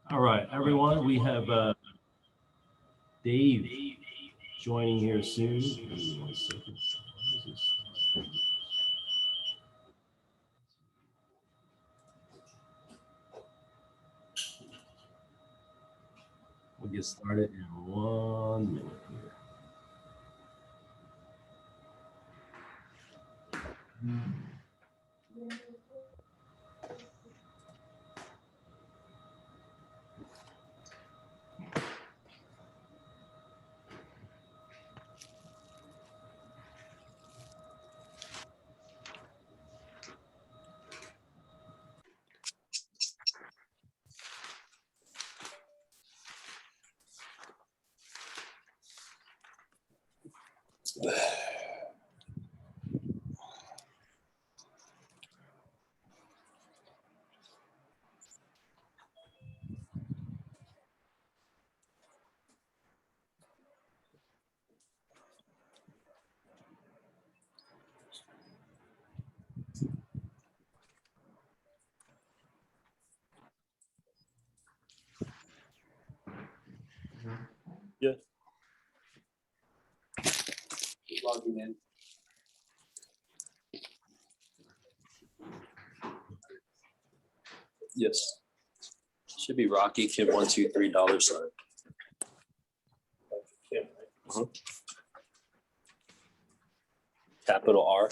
All right, everyone, we have Dave joining here soon. Give me 1 second. We'll get started in 1 minute here. Yeah. Logging in. Yes. Should be Rocky Kid $123. Capital R.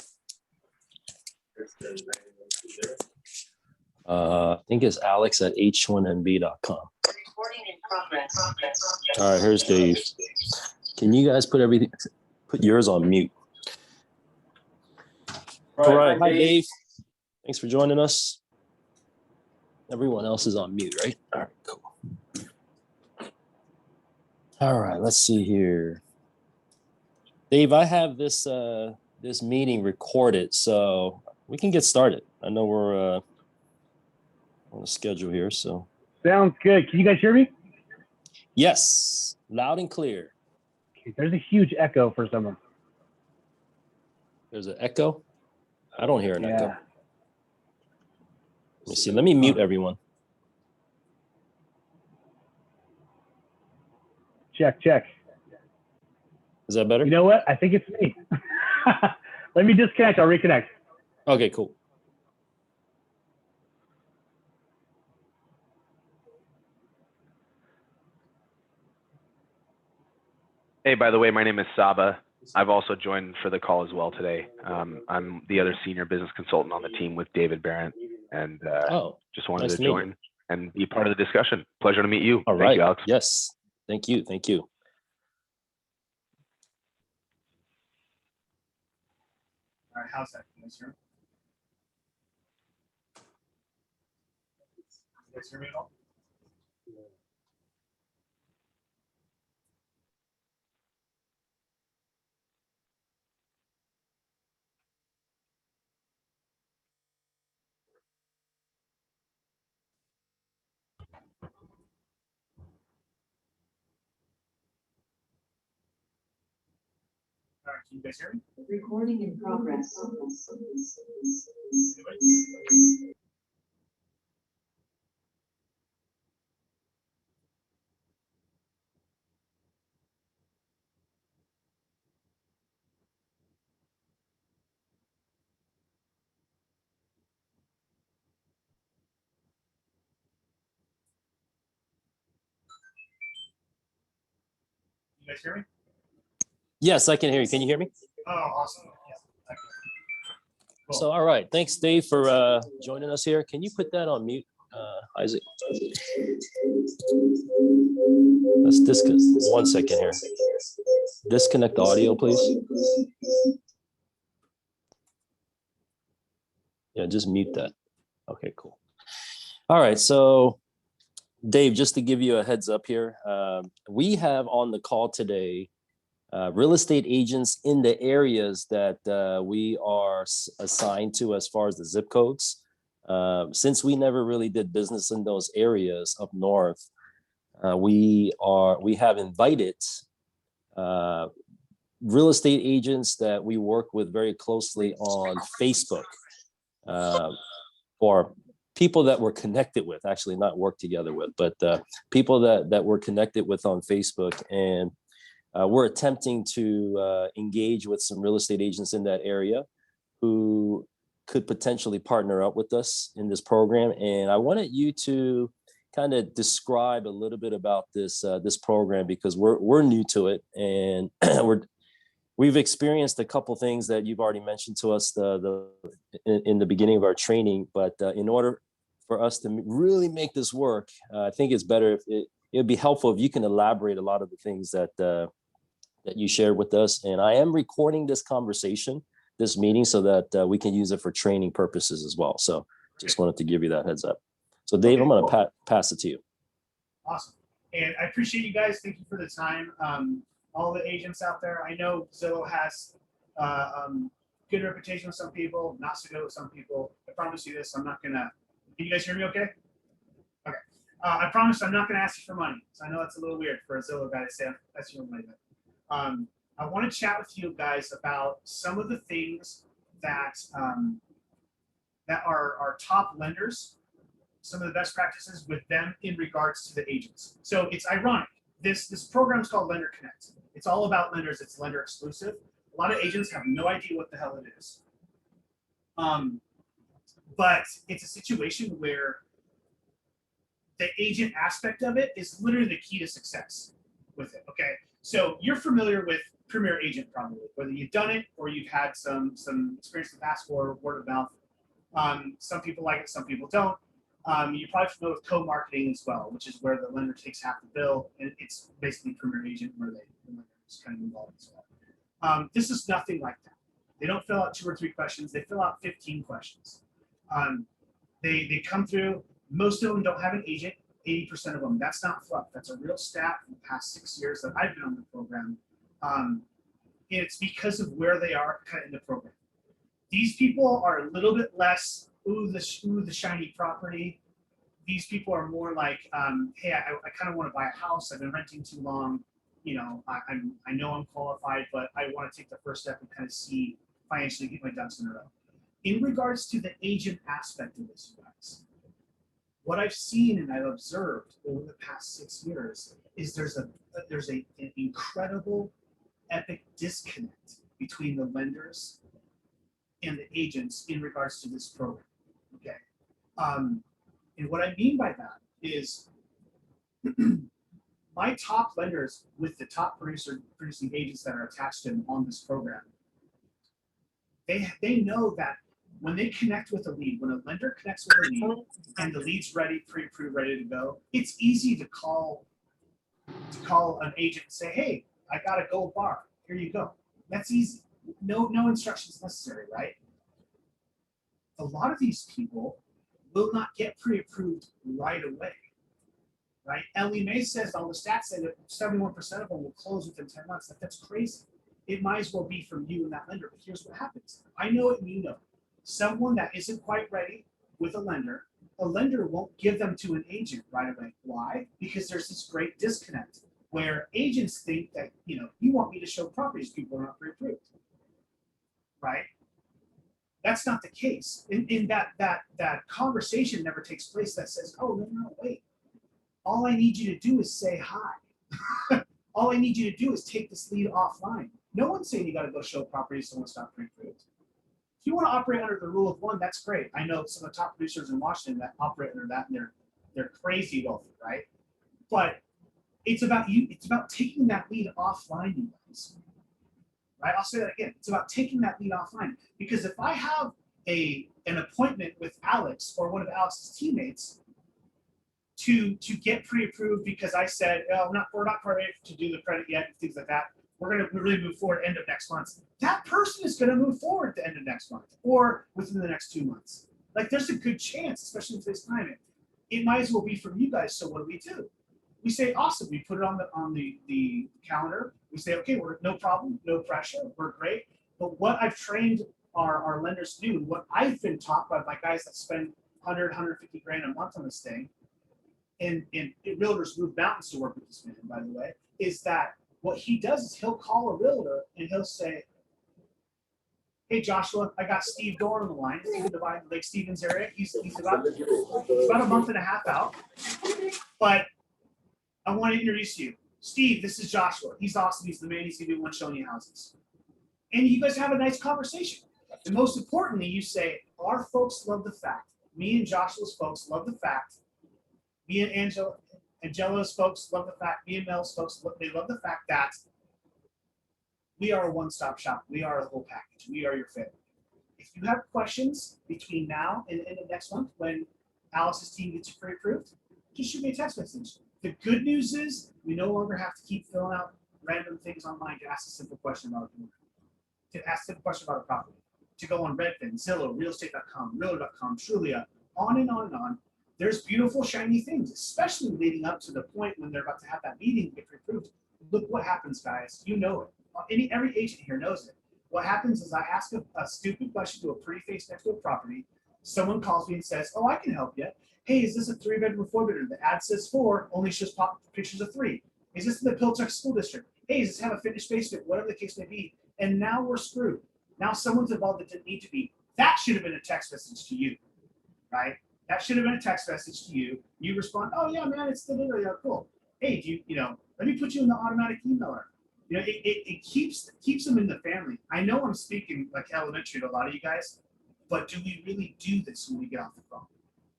I think it's Alex at h1mb.com. Recording in progress. All right, here's Dave. Can you guys put yours on mute? All right. Hi, Dave. Thanks for joining us. Everyone else is on mute, right? All right, cool. All right, let's see here. Dave, I have this this meeting recorded, so we can get started. I know we're on a schedule here, so. Sounds good. Can you guys hear me? Yes, loud and clear. Okay, there's a huge echo for someone. There's an echo? I don't hear an echo. Yeah. Let me see. Let me mute everyone. Check, check. Is that better? You know what? I think it's me. Let me disconnect. I'll reconnect. Okay, cool. Hey, by the way, my name is Saba. I've also joined for the call as well today. I'm the other senior business consultant on the team with David Barrett, and just wanted to join and be part of the discussion. Pleasure to meet you. All right. Thank you, Alex. Yes. Thank you. Thank you. All right, how's that? Can you guys hear me? You guys hear me at all? All right, can you guys hear me? Recording in progress. You guys hear me? Yes, I can hear you. Can you hear me? Oh, awesome. Yeah. Okay. Cool. So, all right. Thanks, Dave, for joining us here. Can you put that on mute, Isaac? Let's disconnect. 1 second here. Disconnect the audio, please. Yeah, just mute that. Okay, cool. All right. So, Dave, just to give you a heads up here, we have on the call today real estate agents in the areas that we are assigned to as far as the zip codes. Since we never really did business in those areas up north, we have invited real estate agents that we work with very closely on Facebook for people that we're connected with, actually not work together with, but people that we're connected with on Facebook. And we're attempting to engage with some real estate agents in that area who could potentially partner up with us in this program. And I wanted you to kind of describe a little bit about this program, because we're new to it, and we've experienced a couple things that you've already mentioned to us in the beginning of our training. But in order for us to really make this work, I think it's better if it'd be helpful if you can elaborate a lot of the things that you shared with us. And I am recording this meeting, so that we can use it for training purposes as well. So just wanted to give you that heads up. So Dave, I'm going to pass it to you. Awesome. And I appreciate you guys. Thank you for the time. All the agents out there, I know Zillow has good reputation with some people, not so good with some people. I promise you this, I'm not going to, can you guys hear me okay? Okay. I promise I'm not going to ask you for money. So I know that's a little weird for a Zillow guy to say that's your money. I want to chat with you guys about some of the things that that are top lenders, some of the best practices with them in regards to the agents. So it's ironic. This program is called Lender Connect. It's all about lenders. It's lender exclusive. A lot of agents have no idea what the hell it is. But it's a situation where the agent aspect of it is literally the key to success with it. Okay, so you're familiar with Premier Agent probably, whether you've done it or you've had some experience in the past or word of mouth. Some people like it, some people don't. You're probably familiar with co-marketing as well, which is where the lender takes half the bill, and it's basically Premier Agent where the lender is kind of involved as well. This is nothing like that. They don't fill out 2 or 3 questions. They fill out 15 questions. They come through. Most of them don't have an agent. 80% of them. That's not fluff. That's a real stat from the past 6 years that I've been on the program. It's because of where they are kind of in the program. These people are a little bit less, the shiny property. These people are more like, hey, I kind of want to buy a house. I've been renting too long. You know, I know I'm qualified, but I want to take the first step and kind of see financially, get my ducks in a row. In regards to the agent aspect of this, you guys, what I've seen and I've observed over the past 6 years is there's an incredible, epic disconnect between the lenders and the agents in regards to this program. Okay, and what I mean by that is my top lenders with the top producing agents that are attached to them on this program, they know that when they connect with a lead, when a lender connects with a lead and the lead's ready, pre-approved, ready to go, it's easy to call an agent and say, hey, I got a gold bar. Here you go. That's easy. No instructions necessary, right? A lot of these people will not get pre-approved right away, right? Ellie Mae says, all the stats say that 71% of them will close within 10 months. That's crazy. It might as well be from you and that lender. But here's what happens. I know it and you know. Someone that isn't quite ready with a lender won't give them to an agent right away. Why? Because there's this great disconnect where agents think that, you know, you want me to show properties people are not pre-approved, right? That's not the case. In that conversation never takes place that says, oh, no, wait. All I need you to do is say hi. All I need you to do is take this lead offline. No one's saying you got to go show properties someone's not pre-approved. If you want to operate under the rule of 1, that's great. I know some of the top producers in Washington that operate under that, and they're crazy wealthy, right? But it's about you. It's about taking that lead offline, you guys. Right? I'll say that again. It's about taking that lead offline. Because if I have an appointment with Alex or one of Alex's teammates to get pre-approved because I said, oh, we're not ready to do the credit yet and things like that. We're going to really move forward end of next month. That person is going to move forward at the end of next month or within the next 2 months. Like there's a good chance, especially with this climate. It might as well be from you guys. So what do? We say, awesome. We put it on the calendar. We say, okay, we're no problem, no pressure. We're great. But what I've trained our lenders to do, and what I've been taught by my guys that spend 100, 150 grand a month on this thing, and realtors move mountains to work with this man, by the way, is that what he does is he'll call a realtor and he'll say, Hey, Joshua, I got Steve Dorn on the line. He's in the Lake Stevens area. He's about a month and a half out. But I want to introduce you. Steve, this is Joshua. He's awesome. He's the man. He's going to be one showing you houses. And you guys have a nice conversation. And most importantly, you say, our folks love the fact, me and Joshua's folks love the fact, me and Angela's folks love the fact, me and Mel's folks, they love the fact that we are a one-stop shop. We are a whole package. We are your family. If you have questions between now and the end of next month when Alex's team gets you pre-approved, just shoot me a text message. The good news is we no longer have to keep filling out random things online to ask a simple question about a property. To go on Redfin, Zillow, realestate.com, realtor.com, Trulia, on and on and on. There's beautiful, shiny things, especially leading up to the point when they're about to have that meeting and get pre-approved. Look what happens, guys. You know it. Every agent here knows it. What happens is I ask a stupid question to a pretty face next to a property. Someone calls me and says, oh, I can help you. Hey, is this a 3-bedroom or 4-bedroom? The ad says 4, only shows pop pictures of 3. Is this in the Pilchuck School District? Hey, does this have a finished basement? Whatever the case may be. And now we're screwed. Now someone's involved that didn't need to be. That should have been a text message to you, right? That should have been a text message to you. You respond, oh yeah, man, it's the video. Yeah, cool. Hey, do you know, let me put you in the automatic emailer. You know, it keeps them in the family. I know I'm speaking like elementary to a lot of you guys, but do we really do this when we get off the phone?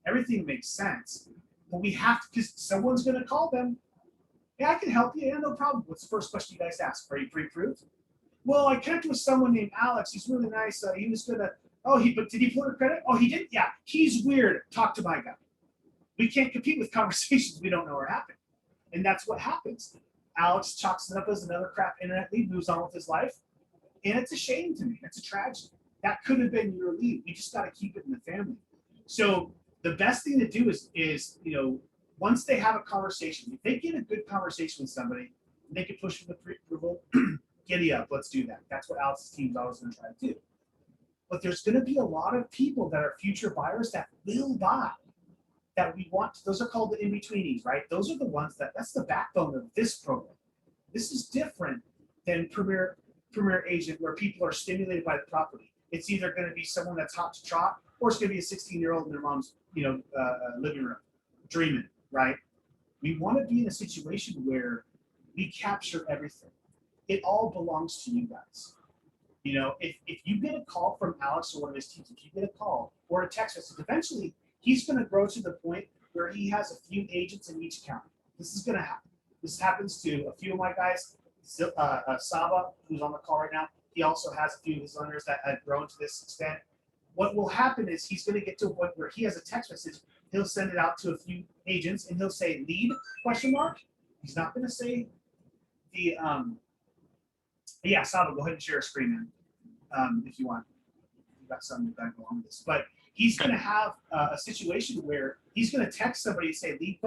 Everything makes sense, but we have to, because someone's going to call them. Yeah, I can help you. Yeah, no problem. What's the first question you guys ask? Are you pre-approved? Well, I connected with someone named Alex. He's really nice. He was good at, but did he pull her credit? Oh, he did? Yeah, he's weird. Talk to my guy. We can't compete with conversations we don't know are happening. And that's what happens. Alex chalks it up as another crap internet lead, moves on with his life. And it's a shame to me. It's a tragedy. That could have been your lead. We just got to keep it in the family. So the best thing to do is once they have a conversation, if they get a good conversation with somebody, they can push for the pre-approval. Giddy up, let's do that. That's what Alex's team is always going to try to do. But there's going to be a lot of people that are future buyers that will buy, that we want. Those are called the in-betweenies, right? Those are the ones that's the backbone of this program. This is different than Premier Agent, where people are stimulated by the property. It's either going to be someone that's hot to trot, or it's going to be a 16-year-old in their mom's living room, dreaming, right? We want to be in a situation where we capture everything. It all belongs to you guys. You know, if you get a call from Alex or one of his teams, if you get a call or a text message, eventually he's going to grow to the point where he has a few agents in each county. This is going to happen. This happens to a few of my guys. Saba, who's on the call right now, he also has a few of his lenders that have grown to this extent. What will happen is he's going to get to a point where he has a text message. He'll send it out to a few agents and he'll say lead ? He's not going to say the yeah, Saba, go ahead and share a screen, man, if you want. You've got something to go along with this. But he's going to have a situation where he's going to text somebody and say lead ?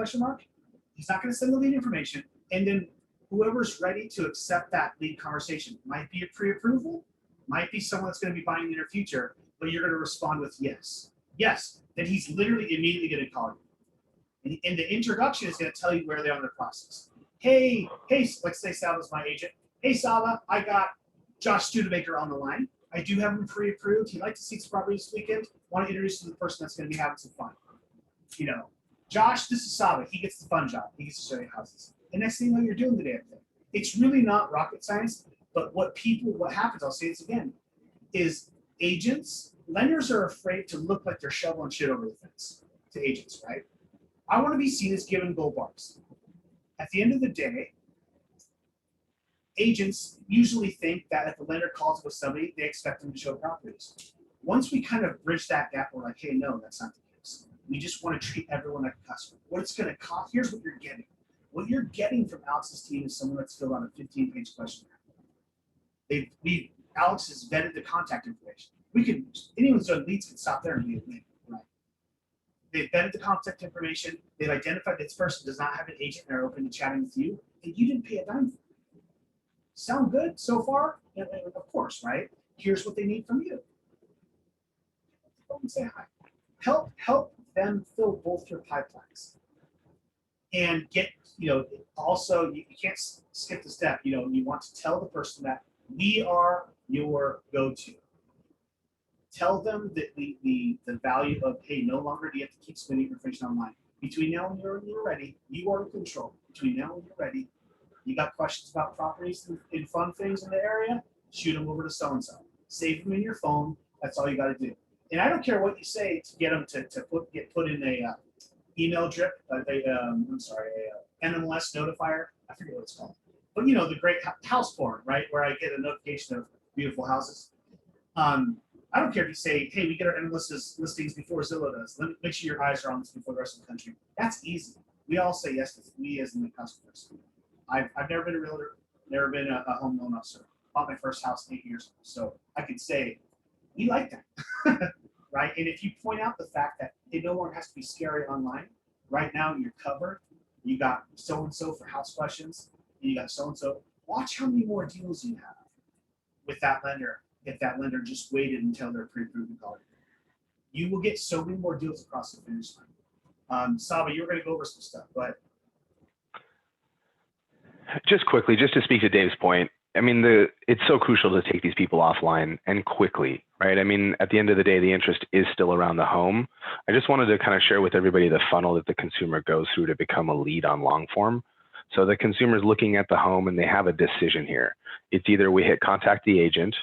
He's not going to send the lead information. And then whoever's ready to accept that lead conversation might be a pre-approval, might be someone that's going to be buying in the near future, but you're going to respond with yes. Yes. Then he's literally immediately going to call you. And the introduction is going to tell you where they are in the process. Hey, let's say Saba's my agent. Hey, Saba, I got Josh Studebaker on the line. I do have him pre-approved. He'd like to see some properties this weekend. Want to introduce you to the person that's going to be having some fun. You know, Josh, this is Saba. He gets the fun job. He gets to show you houses. And next thing you know, you're doing the damn thing. It's really not rocket science, but what happens, I'll say this again, is lenders are afraid to look like they're shoveling shit over the fence to agents, right? I want to be seen as giving gold bars. At the end of the day, agents usually think that if a lender calls with somebody, they expect them to show properties. Once we kind of bridge that gap, we're like, hey, no, that's not the case. We just want to treat everyone like a customer. What it's going to cost, here's what you're getting. What you're getting from Alex's team is someone that's filled out a 15-page questionnaire. Alex has vetted the contact information. Anyone's done leads can stop there and be a link, right? They've vetted the contact information. They've identified this person does not have an agent and they're open to chatting with you, and you didn't pay a dime for it. Sound good so far? Of course, right? Here's what they need from you. Go and say hi. Help them fill both your pipelines. And get, also you can't skip the step. You want to tell the person that we are your go-to. Tell them that the value of, hey, no longer do you have to keep spending information online. Between now and you're ready, you are in control. Between now and you're ready, you got questions about properties and fun things in the area, shoot them over to so-and-so. Save them in your phone. That's all you got to do. And I don't care what you say to get them to get put in a email drip, NMLS notifier. I forget what it's called. But you know, the great house porn, right? Where I get a notification of beautiful houses. I don't care if you say, hey, we get our NMLS listings before Zillow does. Make sure your eyes are on this before the rest of the country. That's easy. We all say yes to we as in the customers. I've never been a realtor, never been a home loan officer. Bought my first house 8 years ago. So I can say, we like that, right? And if you point out the fact that it no longer has to be scary online, right now you're covered. You got so-and-so for house questions, and you got so-and-so. Watch how many more deals you have with that lender. If that lender just waited until they're pre-approved and called you will get so many more deals across the finish line. Saba, you were going to go over some stuff, but just quickly, just to speak to Dave's point, I mean, it's so crucial to take these people offline and quickly, right? I mean, at the end of the day, the interest is still around the home. I just wanted to kind of share with everybody the funnel that the consumer goes through to become a lead on long form. So the consumer's looking at the home and they have a decision here. It's either we hit contact the agent.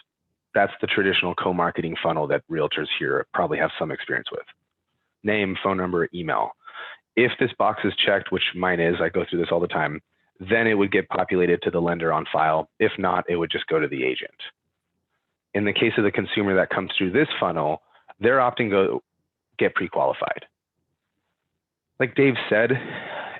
That's the traditional co-marketing funnel that realtors here probably have some experience with. Name, phone number, email. If this box is checked, which mine is, I go through this all the time, then it would get populated to the lender on file. If not, it would just go to the agent. In the case of the consumer that comes through this funnel, they're opting to get pre-qualified. Like Dave said,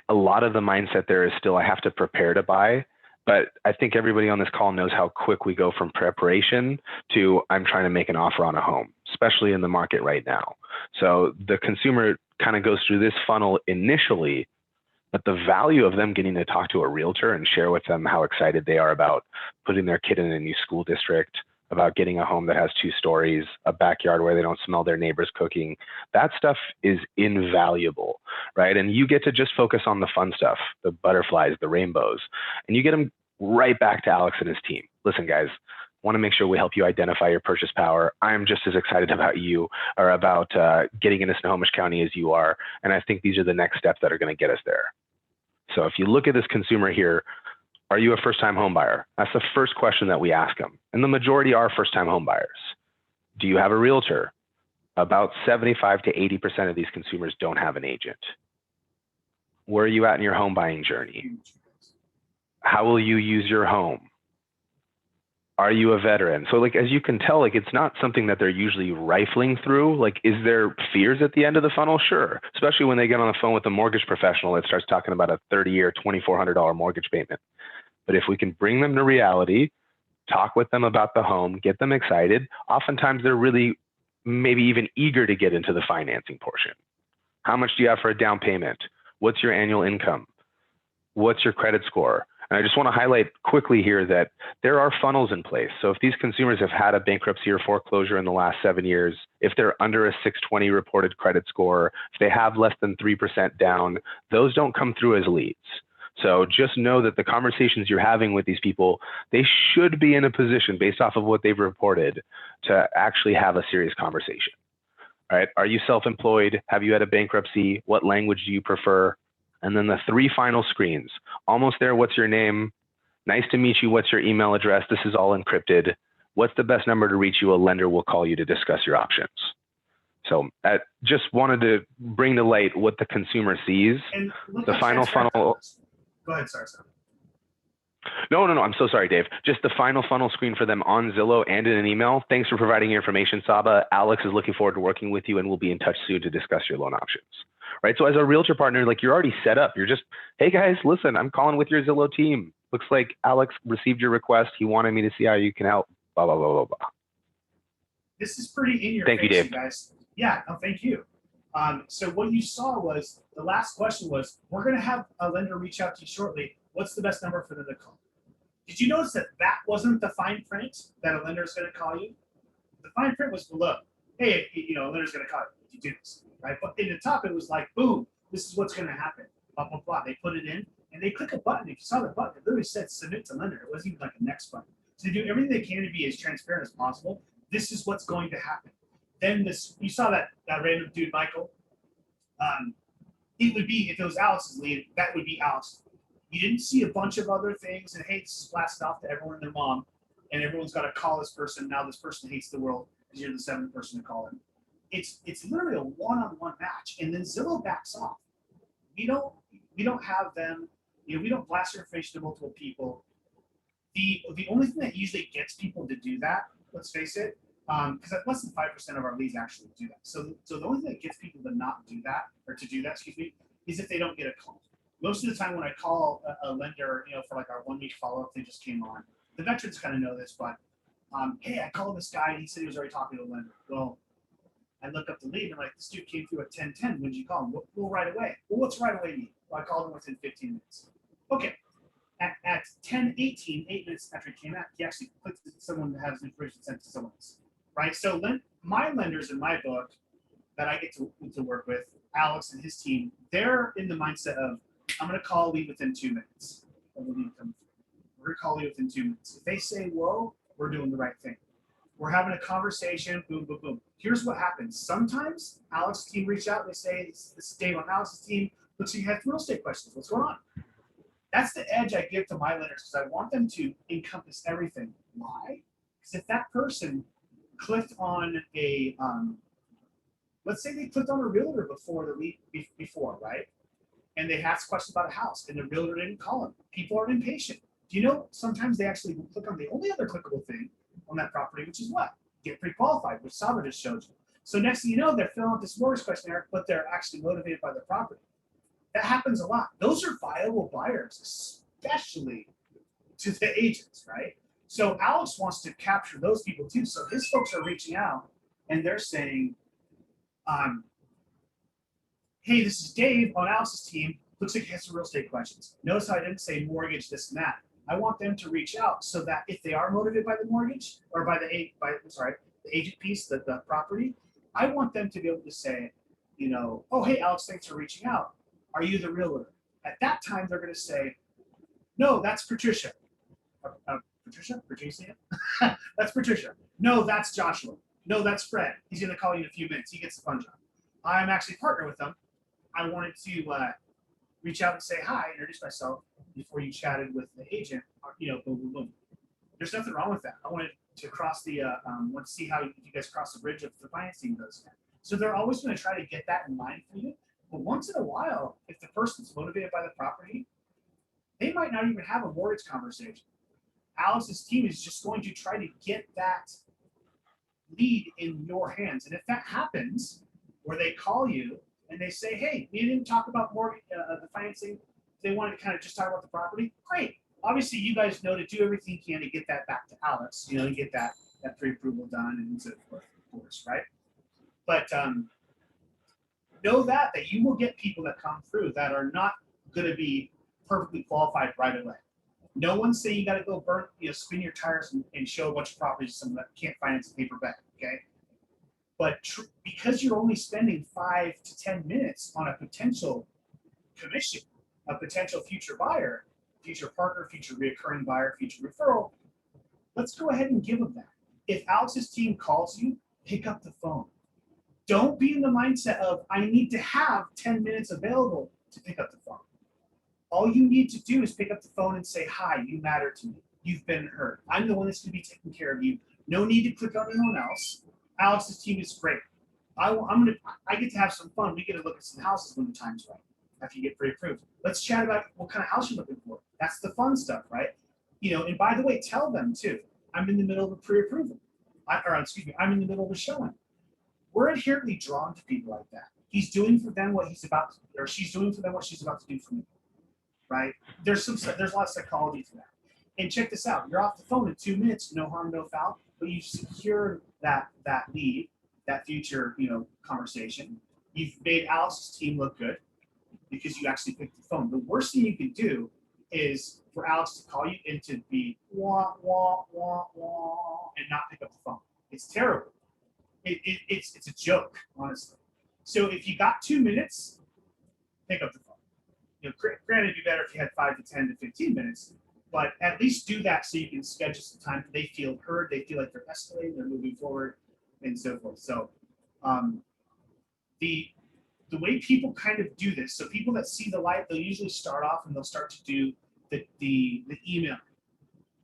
a lot of the mindset there is still, I have to prepare to buy, but I think everybody on this call knows how quick we go from preparation to I'm trying to make an offer on a home, especially in the market right now. So the consumer kind of goes through this funnel initially, but the value of them getting to talk to a realtor and share with them how excited they are about putting their kid in a new school district, about getting a home that has 2 stories, a backyard where they don't smell their neighbors cooking, that stuff is invaluable, right? And you get to just focus on the fun stuff, the butterflies, the rainbows, and you get them right back to Alex and his team. Listen, guys, want to make sure we help you identify your purchase power. I'm just as excited about you or about getting into Snohomish County as you are. And I think these are the next steps that are going to get us there. So if you look at this consumer here, are you a first-time home buyer? That's the first question that we ask them. And the majority are first-time home buyers. Do you have a realtor? About 75 to 80% of these consumers don't have an agent. Where are you at in your home buying journey? How will you use your home? Are you a veteran? So like, as you can tell, like it's not something that they're usually rifling through. Like, is there fears at the end of the funnel? Sure. Especially when they get on the phone with a mortgage professional that starts talking about a 30-year, $2,400 mortgage payment. But if we can bring them to reality, talk with them about the home, get them excited, oftentimes they're really maybe even eager to get into the financing portion. How much do you have for a down payment? What's your annual income? What's your credit score? And I just want to highlight quickly here that there are funnels in place. So if these consumers have had a bankruptcy or foreclosure in the last 7 years, if they're under a 620 reported credit score, if they have less than 3% down, those don't come through as leads. So just know that the conversations you're having with these people, they should be in a position based off of what they've reported to actually have a serious conversation. All right. Are you self-employed? Have you had a bankruptcy? What language do you prefer? And then the 3 final screens, almost there. What's your name? Nice to meet you. What's your email address? This is all encrypted. What's the best number to reach you? A lender will call you to discuss your options. So I just wanted to bring to light what the consumer sees. And the final funnel. Go ahead, sorry. No, I'm so sorry, Dave. Just the final funnel screen for them on Zillow and in an email. Thanks for providing your information, Saba. Alex is looking forward to working with you and we'll be in touch soon to discuss your loan options. Right. So as a realtor partner, like you're already set up. You're just, hey guys, listen, I'm calling with your Zillow team. Looks like Alex received your request. He wanted me to see how you can help. Blah, blah, blah, blah, blah. This is pretty in your face, you, Dave. Guys. Yeah, no, thank you. So what you saw was, the last question was, we're going to have a lender reach out to you shortly. What's the best number for them to call? Did you notice that that wasn't the fine print that a lender is going to call you? The fine print was below. Hey, a lender's going to call you if you do this, right? But in the top, it was like, boom, this is what's going to happen. Blah, blah, blah. They put it in and they click a button. If you saw the button, it literally said submit to lender. It wasn't even like a next button. So they do everything they can to be as transparent as possible. This is what's going to happen. then you saw that random dude, Michael. It would be, if it was Alex's lead, that would be Alex. You didn't see a bunch of other things and hey, this is blasted off to everyone and their mom, and everyone's got to call this person. Now this person hates the world because you're the seventh person to call him. It's literally a one-on-one match, and then Zillow backs off. We don't have them. We don't blast our information to multiple people. The only thing that usually gets people to do that, let's face it, because less than 5% of our leads actually do that. So the only thing that gets people to not do that, or to do that, excuse me, is if they don't get a call. Most of the time when I call a lender, for like our 1 week follow-up, they just came on. The veterans kind of know this, but hey, I called this guy and he said he was already talking to a lender. Well, I look up the lead and like, this dude came through at 10:10. When did you call him? Well, right away. Well, what's right away mean? Well, I called him within 15 minutes. Okay. At 10:18, 8 minutes after he came out, he actually clicked someone that has information sent to someone else. Right? So my lenders in my book that I get to work with, Alex and his team, they're in the mindset of, I'm going to call a lead within 2 minutes. We're going to call you within 2 minutes. If they say, whoa, we're doing the right thing. We're having a conversation, boom, boom, boom. Here's what happens. Sometimes Alex's team reach out and they say, this is Dave on Alex's team. Looks like you have real estate questions. What's going on? That's the edge I give to my lenders because I want them to encompass everything. Why? Because if that person clicked on let's say they clicked on a realtor before the lead, right? And they asked questions about a house and the realtor didn't call them. People are impatient. Do you know sometimes they actually will click on the only other clickable thing on that property, which is what? Get pre-qualified, which Saba just showed you. So next thing you know, they're filling out this mortgage questionnaire, but they're actually motivated by the property. That happens a lot. Those are viable buyers, especially to the agents, right? So Alex wants to capture those people too. So his folks are reaching out and they're saying, hey, this is Dave on Alex's team. Looks like he has some real estate questions. Notice how I didn't say mortgage, this and that. I want them to reach out so that if they are motivated by the mortgage or by the agent piece, the property, I want them to be able to say, oh, hey, Alex, thanks for reaching out. Are you the realtor? At that time, they're going to say, no, that's Patricia. Patricia? That's Patricia. No, that's Joshua. No, that's Fred. He's going to call you in a few minutes. He gets the fun job. I'm actually partner with them. I wanted to reach out and say hi, introduce myself before you chatted with the agent. Boom, boom, boom. There's nothing wrong with that. I wanted to cross want to see how you guys cross the bridge if the financing goes down. So they're always going to try to get that in mind for you. But once in a while, if the person's motivated by the property, they might not even have a mortgage conversation. Alex's team is just going to try to get that lead in your hands. And if that happens, where they call you and they say, hey, we didn't talk about mortgage, the financing, they wanted to kind of just talk about the property, great. Obviously, you guys know to do everything you can to get that back to Alex, to get that pre-approval done and so forth, of course, right? But know that you will get people that come through that are not going to be perfectly qualified right away. No one's saying you got to go spin your tires and show a bunch of properties to someone that can't finance a paper bag, okay? But because you're only spending 5 to 10 minutes on a potential commission, a potential future buyer, future partner, future reoccurring buyer, future referral, let's go ahead and give them that. If Alex's team calls you, pick up the phone. Don't be in the mindset of, I need to have 10 minutes available to pick up the phone. All you need to do is pick up the phone and say, hi, you matter to me. You've been heard. I'm the one that's going to be taking care of you. No need to click on anyone else. Alex's team is great. I get to have some fun. We get to look at some houses when the time's right after you get pre-approved. Let's chat about what kind of house you're looking for. That's the fun stuff, right? And by the way, tell them too, I'm in the middle of a pre-approval. I'm in the middle of a showing. We're inherently drawn to people like that. He's doing for them what he's about to, or she's doing for them what she's about to do for me, right? There's a lot of psychology to that. And check this out. You're off the phone in 2 minutes, no harm, no foul, but you secure that lead, that future, conversation. You've made Alex's team look good because you actually picked the phone. The worst thing you can do is for Alex to call you and to be wah, wah, wah, wah, and not pick up the phone. It's terrible. It's a joke, honestly. So if you got 2 minutes, pick up the phone. Granted, it'd be better if you had 5 to 10 to 15 minutes, but at least do that so you can schedule some time. They feel heard. They feel like they're escalating. They're moving forward, and so forth. So The way people kind of do this, so people that see the light, they'll usually start off and they'll start to do the email,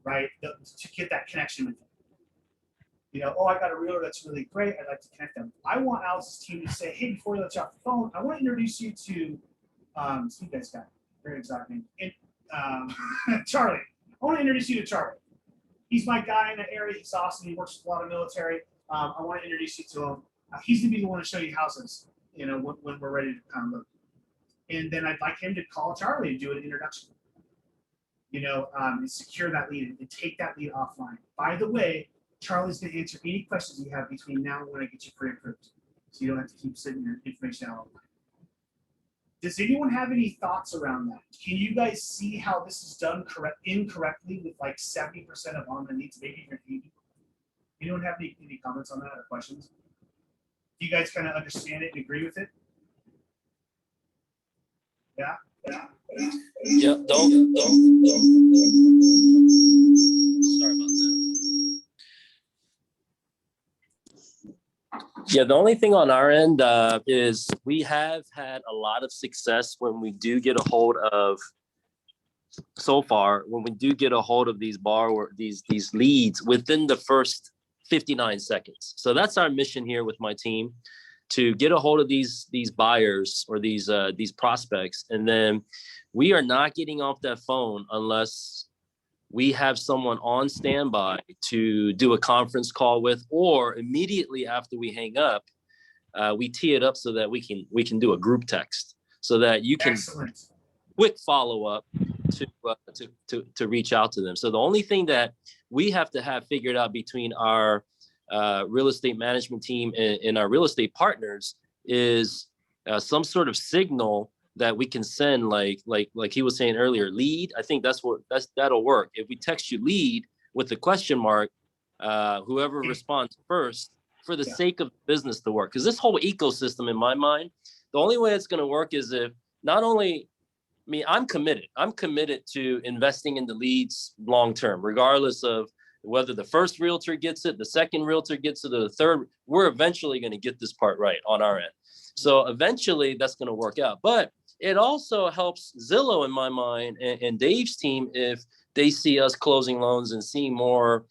right? To get that connection with them. Oh, I got a realtor that's really great. I'd like to connect them. I want Alex's team to say, hey, before we let you off the phone, I want to introduce you to, some guys got very exotic name, Charlie. I want to introduce you to Charlie. He's my guy in the area. He's awesome. He works with a lot of military. I want to introduce you to him. He's going to be the one to show you houses, when we're ready to kind of look. And then I'd like him to call Charlie and do an introduction. And secure that lead and take that lead offline. By the way, Charlie's going to answer any questions you have between now and when I get you pre-approved. So you don't have to keep sending your information out. Does anyone have any thoughts around that? Can you guys see how this is done incorrectly with like 70% of online leads, maybe even 80%? Anyone have any comments on that or questions? Do you guys kind of understand it and agree with it? Yeah? Yeah, don't. Sorry about that. Yeah, the only thing on our end is we have had a lot of success when we do get a hold of, when we do get a hold of these these leads within the first 59 seconds. So that's our mission here with my team, to get a hold of these buyers or these prospects. And then we are not getting off that phone unless we have someone on standby to do a conference call with, or immediately after we hang up, we tee it up so that we can do a group text so that you can quick follow up to reach out to them. So the only thing that we have to have figured out between our real estate management team and our real estate partners is some sort of signal that we can send, like he was saying earlier, lead. I think that'll work. If we text you lead with the question mark, whoever responds first, for the sake of business to work. Because this whole ecosystem, in my mind, the only way it's going to work is if not only, I'm committed to investing in the leads long term, regardless of whether the first realtor gets it, the second realtor gets it, or the third. We're eventually going to get this part right on our end. So eventually that's going to work out. But it also helps Zillow, in my mind, and Dave's team, if they see us closing loans and seeing more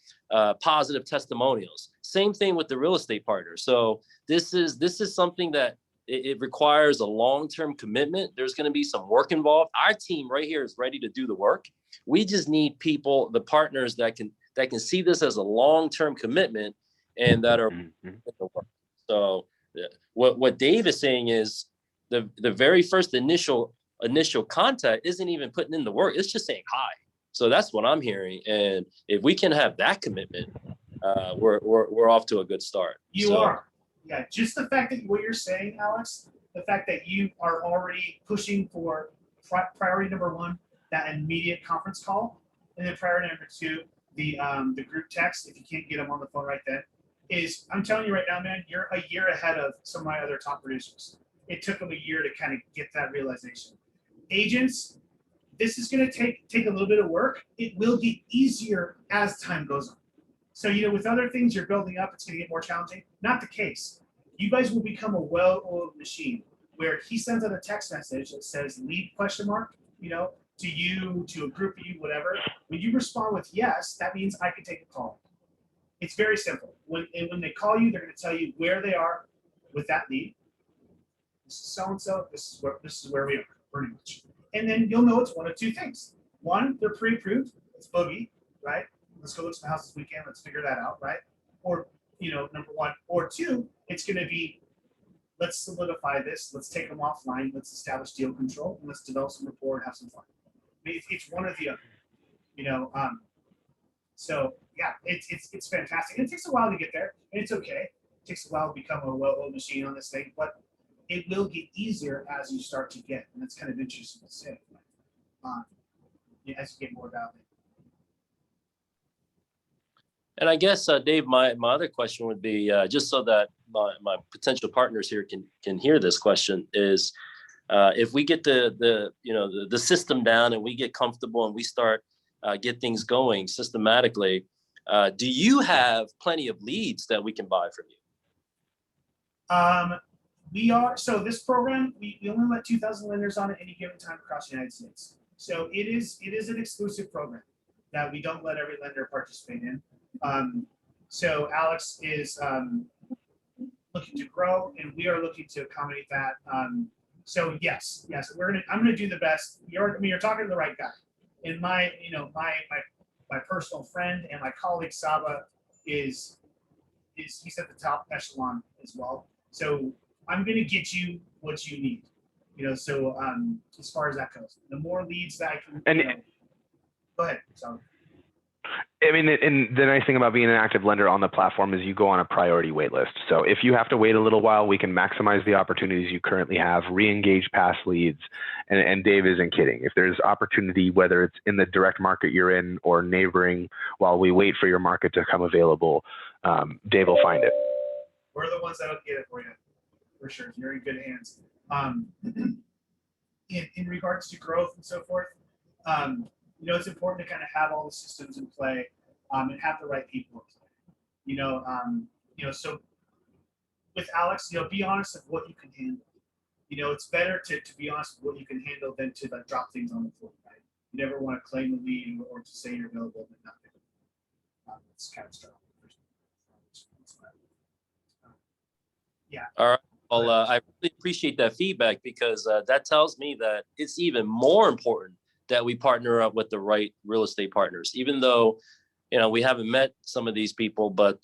positive testimonials. Same thing with the real estate partner. So this is something that it requires a long-term commitment. There's going to be some work involved. Our team right here is ready to do the work. We just need people, the partners that can see this as a long-term commitment and that are so what Dave is saying is the very first initial contact isn't even putting in the work. It's just saying hi. So that's what I'm hearing. And if we can have that commitment, we're off to a good start. You are. Yeah, just the fact that what you're saying, Alex, the fact that you are already pushing for priority number one, that immediate conference call, and then priority number two, the group text, if you can't get them on the phone right then, is, I'm telling you right now, man, you're a year ahead of some of my other top producers. It took them a year to kind of get that realization. Agents, this is going to take a little bit of work. It will get easier as time goes on. So, with other things you're building up, it's going to get more challenging. Not the case. You guys will become a well-oiled machine where he sends out a text message that says lead ? To you, to a group of you, whatever. When you respond with yes, that means I can take a call. It's very simple. When they call you, they're going to tell you where they are with that lead. This is so-and-so. This is where we are, pretty much. And then you'll know it's one of two things. One, they're pre-approved. It's boogie, right? Let's go look at the house this weekend. Let's figure that out, right? Or, number one. Or two, it's going to be, let's solidify this. Let's take them offline. Let's establish deal control. And let's develop some rapport and have some fun. It's one or the other, So yeah, it's fantastic. It takes a while to get there, and it's okay. It takes a while to become a well-oiled machine on this thing, but it will get easier as you start to get, and that's kind of interesting to say. As you get more validated. And I guess, Dave, my other question would be, just so that my potential partners here can hear this question, is if we get the system down and we get comfortable and we start get things going systematically, do you have plenty of leads that we can buy from you? So this program, we only let 2,000 lenders on at any given time across the United States. So it is an exclusive program that we don't let every lender participate in. So Alex is looking to grow, and we are looking to accommodate that. So yes, I'm gonna do the best. You're talking to the right guy. And my personal friend and my colleague Saba he's at the top echelon as well. So I'm gonna get you what you need. So as far as that goes, the more leads that I can. Go ahead. So. I mean, and the nice thing about being an active lender on the platform is you go on a priority wait list. So if you have to wait a little while, we can maximize the opportunities you currently have, re-engage past leads. And Dave isn't kidding. If there's opportunity, whether it's in the direct market you're in or neighboring, while we wait for your market to come available, Dave will find it. We're the ones that'll get it for you, for sure. You're in good hands. In regards to growth and so forth, it's important to kind of have all the systems in play and have the right people in play. So with Alex, be honest of what you can handle. It's better to be honest with what you can handle than to drop things on the floor, right? You never want to claim the lead or to say you're available and nothing. It's catastrophic. Yeah. All right. Well, I really appreciate that feedback because that tells me that it's even more important that we partner up with the right real estate partners, even though, we haven't met some of these people, but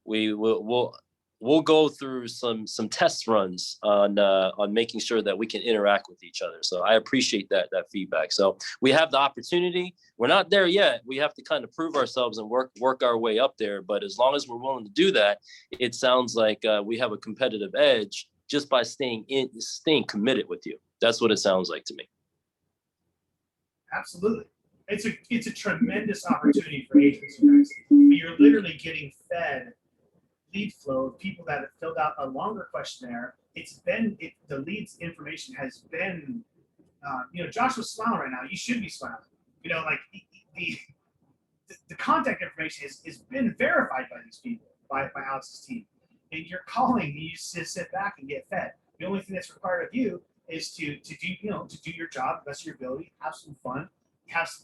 we'll go through some test runs on making sure that we can interact with each other. So I appreciate that feedback. So we have the opportunity. We're not there yet. We have to kind of prove ourselves and work our way up there. But as long as we're willing to do that, it sounds like we have a competitive edge just by staying committed with you. That's what it sounds like to me. Absolutely. It's a tremendous opportunity for agents, you guys. You're literally getting fed lead flow of people that have filled out a longer questionnaire. The leads information has been, Josh was smiling right now. You should be smiling. The contact information has been verified by these people, by Alex's team. And you're calling, and you just sit back and get fed. The only thing that's required of you is to do your job, the best of your ability, have some fun,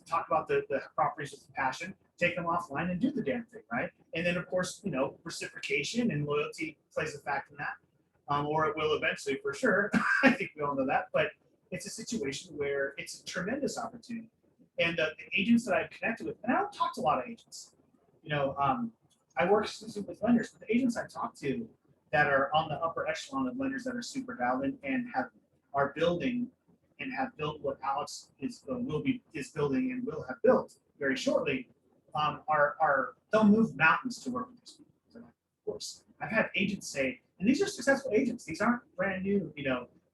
talk about the properties with passion, take them offline and do the damn thing, right? And then of course, reciprocation and loyalty plays a factor in that, or it will eventually for sure. I think we all know that, but it's a situation where it's a tremendous opportunity. And the agents that I've connected with, and I don't talk to a lot of agents, I work exclusively with lenders, but the agents I talk to that are on the upper echelon of lenders that are super dialed in and are building and have built what Alex is building and will have built very shortly, they'll move mountains to work with these people. So of course, I've had agents say, and these are successful agents. These aren't brand new.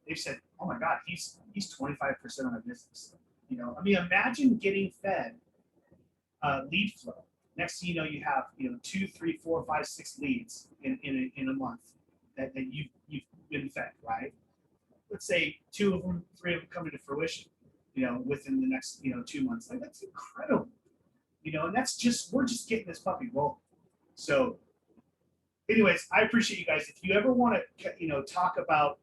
They've said, "Oh my God, he's 25% of my business." Imagine getting fed lead flow. Next thing you know, you have 2, 3, 4, 5, 6 leads in a month that you've been fed, right? Let's say 2 of them, 3 of them come into fruition, within the next 2 months. Like that's incredible, and we're just getting this puppy rolling. So, anyways, I appreciate you guys. If you ever want to talk about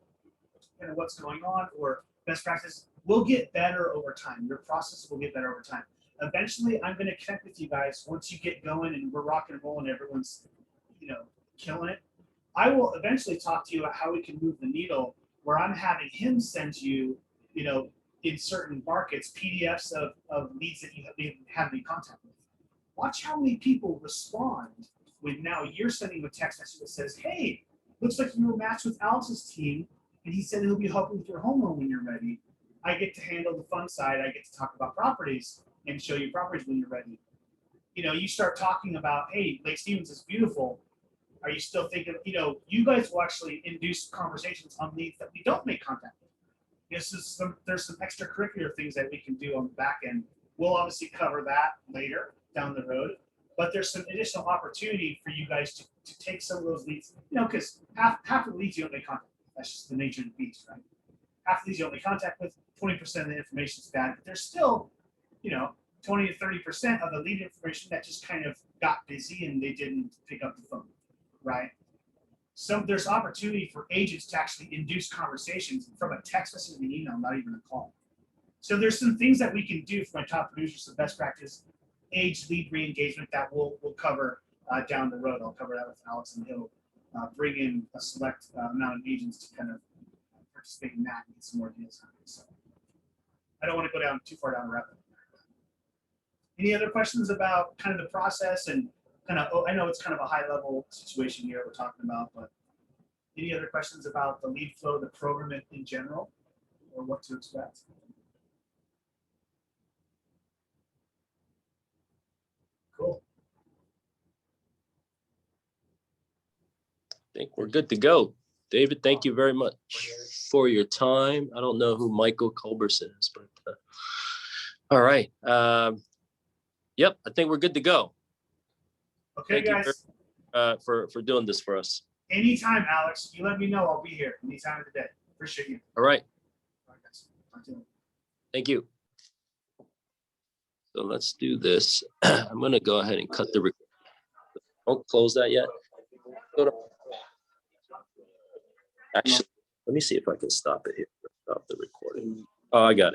what's going on or best practice, we'll get better over time. Your process will get better over time. Eventually, I'm going to connect with you guys once you get going and we're rock and rolling. Everyone's killing it. I will eventually talk to you about how we can move the needle, where I'm having him send you, in certain markets, PDFs of leads that you haven't been contact with. Watch how many people respond when now you're sending a text message that says, "Hey, looks like you were matched with Alex's team, and he said he'll be helping with your home loan when you're ready. I get to handle the fun side. I get to talk about properties and show you properties when you're ready." You start talking about, "Hey, Lake Stevens is beautiful. Are you still thinking?" You guys will actually induce conversations on leads that we don't make contact with. There's some extracurricular things that we can do on the back end. We'll obviously cover that later down the road, but there's some additional opportunity for you guys to take some of those leads, because half of the leads you don't make contact with. That's just the nature of the beast, right? Half of these you don't make contact with, 20% of the information is bad, but there's still, 20 to 30% of the lead information that just kind of got busy and they didn't pick up the phone, right? there's opportunity for agents to actually induce conversations from a text message and an email, not even a call. So there's some things that we can do for my top producers, some best practice age lead re-engagement that we'll cover down the road. I'll cover that with Alex, and he'll bring in a select amount of agents to kind of participate in that and get some more deals on it. So I don't want to go down too far down the rabbit hole. Any other questions about kind of the process and kind of, I know it's kind of a high level situation here we're talking about, but any other questions about the lead flow, the program in general, or what to expect? Cool. I think we're good to go. David, thank you very much for your time. I don't know who Michael Culberson is, but all right. Yep, I think we're good to go. Okay, Thank guys. you for doing this for us. Anytime, Alex. You let me know. I'll be here any time of the day. Appreciate you. All right. All right, guys. Talk to you later. Thank you. So let's do this. I'm going to go ahead and cut the recording. Don't close that yet. Actually, let me see if I can stop it here. Stop the recording. Oh, I got it.